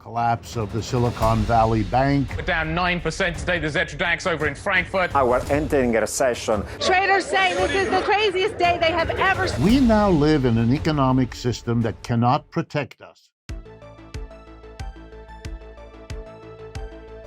collapse of the Silicon Valley Bank. We're down 9% today. The Zetrodax over in Frankfurt. We're entering a recession. Traders say this is the craziest day they have ever seen. We now live in an economic system that cannot protect us.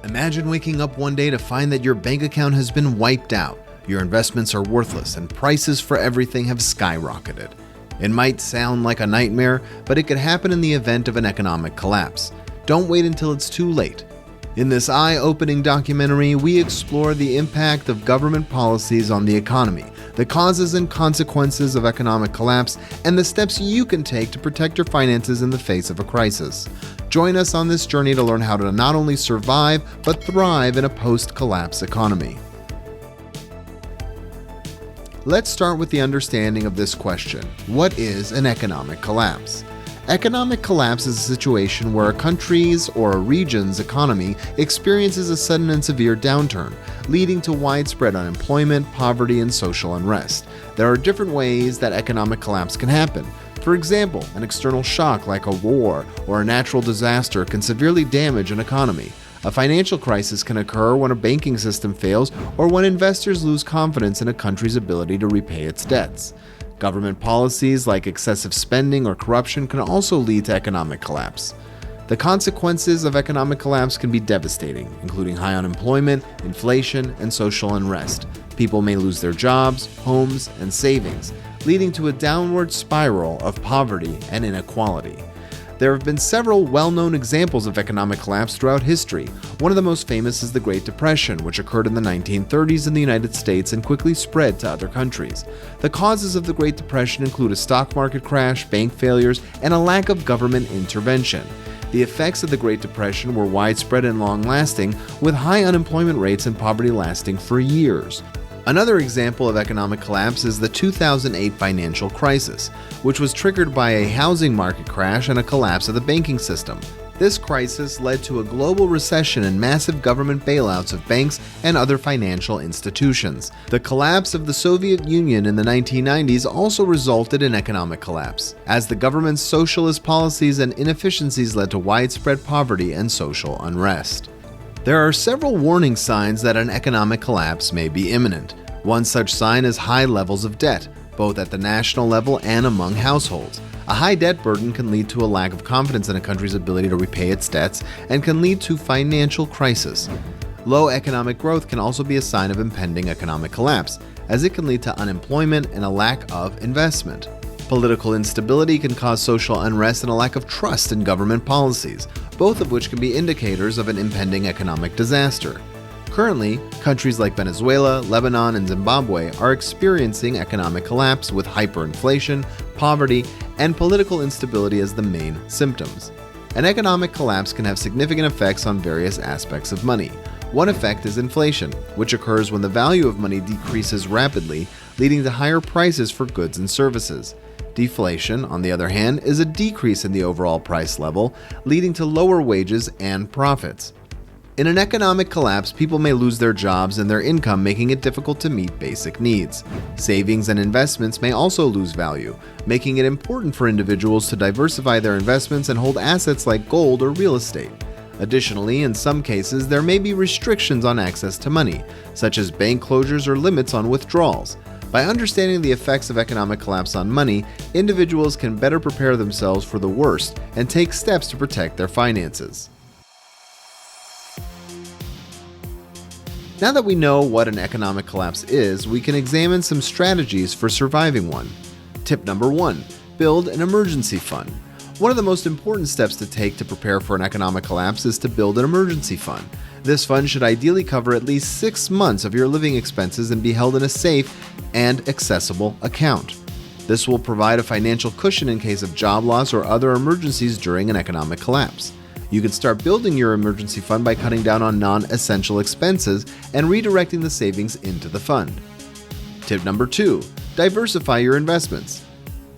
Imagine waking up one day to find that your bank account has been wiped out, your investments are worthless, and prices for everything have skyrocketed. It might sound like a nightmare, but it could happen in the event of an economic collapse. Don't wait until it's too late. In this eye-opening documentary, we explore the impact of government policies on the economy, the causes and consequences of economic collapse, and the steps you can take to protect your finances in the face of a crisis. Join us on this journey to learn how to not only survive, but thrive in a post-collapse economy. Let's start with the understanding of this question. What is an economic collapse? Economic collapse is a situation where a country's or a region's economy experiences a sudden and severe downturn, leading to widespread unemployment, poverty, and social unrest. There are different ways that economic collapse can happen. For example, an external shock like a war or a natural disaster can severely damage an economy. A financial crisis can occur when a banking system fails or when investors lose confidence in a country's ability to repay its debts. Government policies like excessive spending or corruption can also lead to economic collapse. The consequences of economic collapse can be devastating, including high unemployment, inflation, and social unrest. People may lose their jobs, homes, and savings, leading to a downward spiral of poverty and inequality. There have been several well-known examples of economic collapse throughout history. One of the most famous is the Great Depression, which occurred in the 1930s in the United States and quickly spread to other countries. The causes of the Great Depression include a stock market crash, bank failures, and a lack of government intervention. The effects of the Great Depression were widespread and long-lasting, with high unemployment rates and poverty lasting for years. Another example of economic collapse is the 2008 financial crisis, which was triggered by a housing market crash and a collapse of the banking system. This crisis led to a global recession and massive government bailouts of banks and other financial institutions. The collapse of the Soviet Union in the 1990s also resulted in economic collapse, as the government's socialist policies and inefficiencies led to widespread poverty and social unrest. There are several warning signs that an economic collapse may be imminent. One such sign is high levels of debt, both at the national level and among households. A high debt burden can lead to a lack of confidence in a country's ability to repay its debts and can lead to financial crisis. Low economic growth can also be a sign of impending economic collapse, as it can lead to unemployment and a lack of investment. Political instability can cause social unrest and a lack of trust in government policies, both of which can be indicators of an impending economic disaster. Currently, countries like Venezuela, Lebanon, and Zimbabwe are experiencing economic collapse with hyperinflation, poverty, and political instability as the main symptoms. An economic collapse can have significant effects on various aspects of money. One effect is inflation, which occurs when the value of money decreases rapidly, leading to higher prices for goods and services. Deflation, on the other hand, is a decrease in the overall price level, leading to lower wages and profits. In an economic collapse, people may lose their jobs and their income, making it difficult to meet basic needs. Savings and investments may also lose value, making it important for individuals to diversify their investments and hold assets like gold or real estate. Additionally, in some cases, there may be restrictions on access to money, such as bank closures or limits on withdrawals. By understanding the effects of economic collapse on money, individuals can better prepare themselves for the worst and take steps to protect their finances. Now that we know what an economic collapse is, we can examine some strategies for surviving one. Tip number 1. Build an emergency fund. One of the most important steps to take to prepare for an economic collapse is to build an emergency fund. This fund should ideally cover at least 6 months of your living expenses and be held in a safe and accessible account. This will provide a financial cushion in case of job loss or other emergencies during an economic collapse. You can start building your emergency fund by cutting down on non-essential expenses and redirecting the savings into the fund. Tip number 2. Diversify your investments.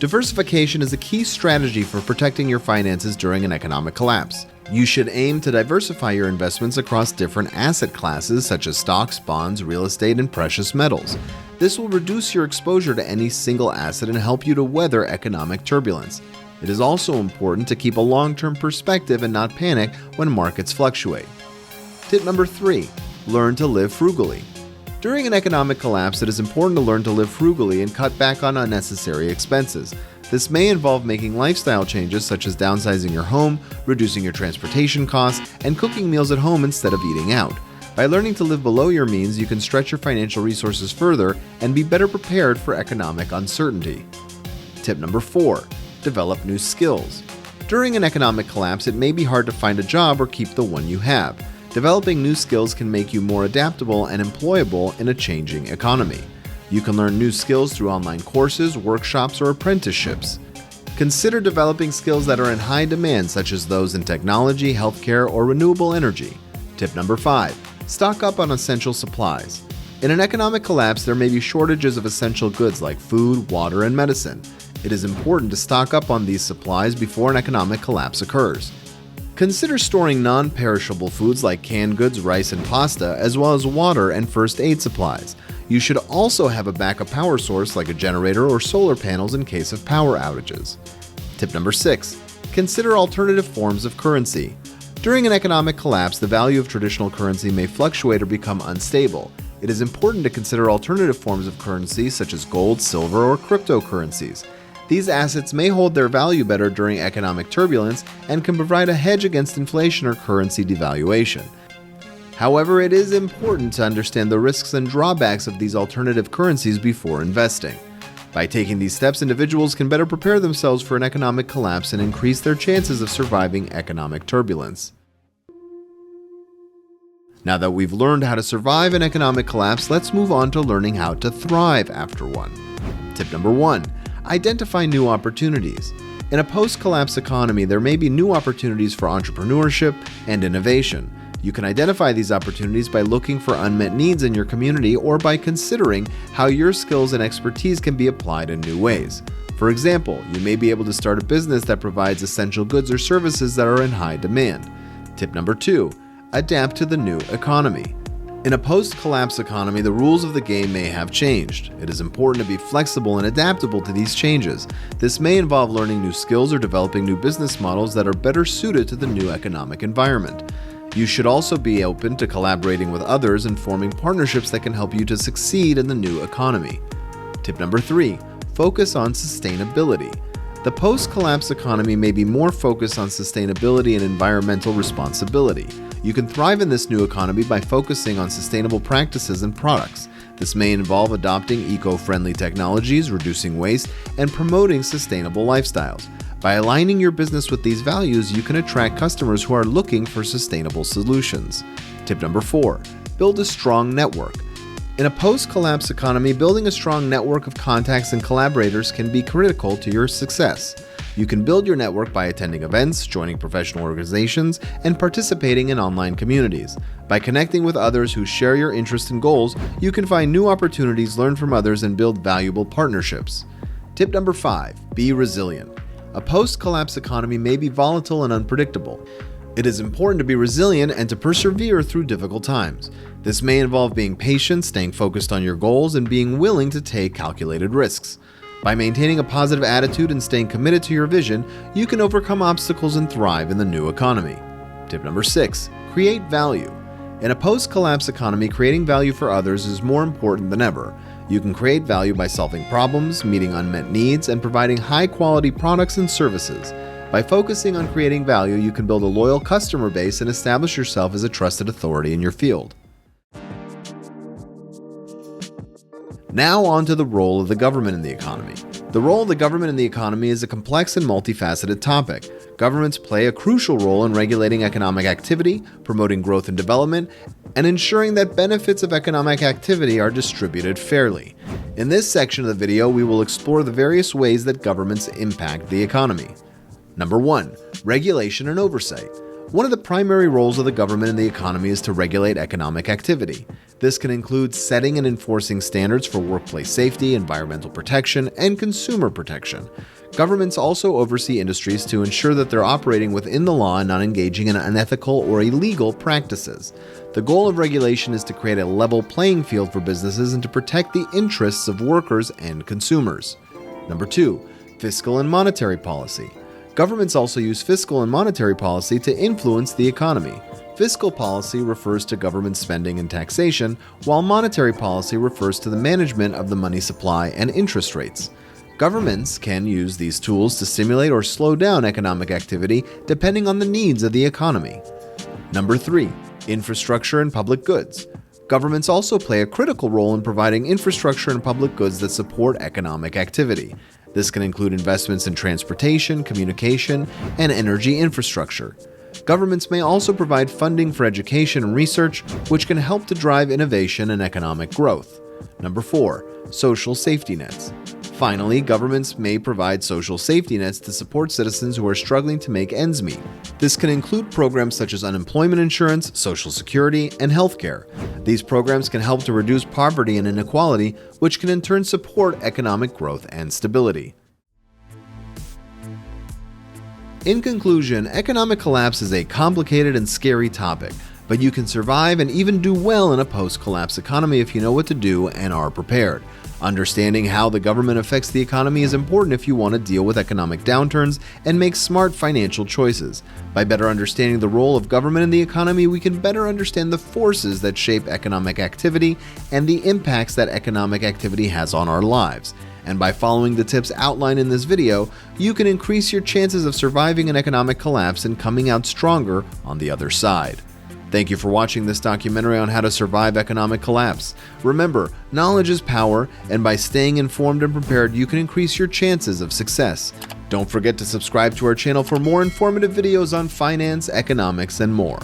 Diversification is a key strategy for protecting your finances during an economic collapse. You should aim to diversify your investments across different asset classes such as stocks, bonds, real estate, and precious metals. This will reduce your exposure to any single asset and help you to weather economic turbulence. It is also important to keep a long-term perspective and not panic when markets fluctuate. Tip number 3, learn to live frugally. During an economic collapse, it is important to learn to live frugally and cut back on unnecessary expenses. This may involve making lifestyle changes such as downsizing your home, reducing your transportation costs, and cooking meals at home instead of eating out. By learning to live below your means, you can stretch your financial resources further and be better prepared for economic uncertainty. Tip number 4, develop new skills. During an economic collapse, it may be hard to find a job or keep the one you have. Developing new skills can make you more adaptable and employable in a changing economy. You can learn new skills through online courses, workshops, or apprenticeships. Consider developing skills that are in high demand, such as those in technology, healthcare, or renewable energy. Tip number 5, stock up on essential supplies. In an economic collapse, there may be shortages of essential goods like food, water, and medicine. It is important to stock up on these supplies before an economic collapse occurs. Consider storing non-perishable foods like canned goods, rice, and pasta, as well as water and first aid supplies. You should also have a backup power source like a generator or solar panels in case of power outages. Tip number 6, consider alternative forms of currency. During an economic collapse, the value of traditional currency may fluctuate or become unstable. It is important to consider alternative forms of currency such as gold, silver, or cryptocurrencies. These assets may hold their value better during economic turbulence and can provide a hedge against inflation or currency devaluation. However, it is important to understand the risks and drawbacks of these alternative currencies before investing. By taking these steps, individuals can better prepare themselves for an economic collapse and increase their chances of surviving economic turbulence. Now that we've learned how to survive an economic collapse, let's move on to learning how to thrive after one. Tip number 1, identify new opportunities. In a post-collapse economy, there may be new opportunities for entrepreneurship and innovation. You can identify these opportunities by looking for unmet needs in your community or by considering how your skills and expertise can be applied in new ways. For example, you may be able to start a business that provides essential goods or services that are in high demand. Tip number 2, adapt to the new economy. In a post-collapse economy, the rules of the game may have changed. It is important to be flexible and adaptable to these changes. This may involve learning new skills or developing new business models that are better suited to the new economic environment. You should also be open to collaborating with others and forming partnerships that can help you to succeed in the new economy. Tip number 3, focus on sustainability. The post-collapse economy may be more focused on sustainability and environmental responsibility. You can thrive in this new economy by focusing on sustainable practices and products. This may involve adopting eco-friendly technologies, reducing waste, and promoting sustainable lifestyles. By aligning your business with these values, you can attract customers who are looking for sustainable solutions. Tip number 4, build a strong network. In a post-collapse economy, building a strong network of contacts and collaborators can be critical to your success. You can build your network by attending events, joining professional organizations, and participating in online communities. By connecting with others who share your interests and goals, you can find new opportunities, learn from others, and build valuable partnerships. Tip number 5, be resilient. A post-collapse economy may be volatile and unpredictable. It is important to be resilient and to persevere through difficult times. This may involve being patient, staying focused on your goals, and being willing to take calculated risks. By maintaining a positive attitude and staying committed to your vision, you can overcome obstacles and thrive in the new economy. Tip number 6, create value. In a post-collapse economy, creating value for others is more important than ever. You can create value by solving problems, meeting unmet needs, and providing high-quality products and services. By focusing on creating value, you can build a loyal customer base and establish yourself as a trusted authority in your field. Now on to the role of the government in the economy. The role of the government in the economy is a complex and multifaceted topic. Governments play a crucial role in regulating economic activity, promoting growth and development, and ensuring that benefits of economic activity are distributed fairly. In this section of the video, we will explore the various ways that governments impact the economy. Number 1, regulation and oversight. One of the primary roles of the government in the economy is to regulate economic activity. This can include setting and enforcing standards for workplace safety, environmental protection, and consumer protection. Governments also oversee industries to ensure that they're operating within the law and not engaging in unethical or illegal practices. The goal of regulation is to create a level playing field for businesses and to protect the interests of workers and consumers. Number 2, fiscal and monetary policy. Governments also use fiscal and monetary policy to influence the economy. Fiscal policy refers to government spending and taxation, while monetary policy refers to the management of the money supply and interest rates. Governments can use these tools to stimulate or slow down economic activity depending on the needs of the economy. Number 3. Infrastructure and public goods. Governments also play a critical role in providing infrastructure and public goods that support economic activity. This can include investments in transportation, communication, and energy infrastructure. Governments may also provide funding for education and research, which can help to drive innovation and economic growth. Number 4. Social safety nets. Finally, governments may provide social safety nets to support citizens who are struggling to make ends meet. This can include programs such as unemployment insurance, social security, and healthcare. These programs can help to reduce poverty and inequality, which can in turn support economic growth and stability. In conclusion, economic collapse is a complicated and scary topic, but you can survive and even do well in a post-collapse economy if you know what to do and are prepared. Understanding how the government affects the economy is important if you want to deal with economic downturns and make smart financial choices. By better understanding the role of government in the economy, we can better understand the forces that shape economic activity and the impacts that economic activity has on our lives. And by following the tips outlined in this video, you can increase your chances of surviving an economic collapse and coming out stronger on the other side. Thank you for watching this documentary on how to survive economic collapse. Remember, knowledge is power, and by staying informed and prepared, you can increase your chances of success. Don't forget to subscribe to our channel for more informative videos on finance, economics, and more.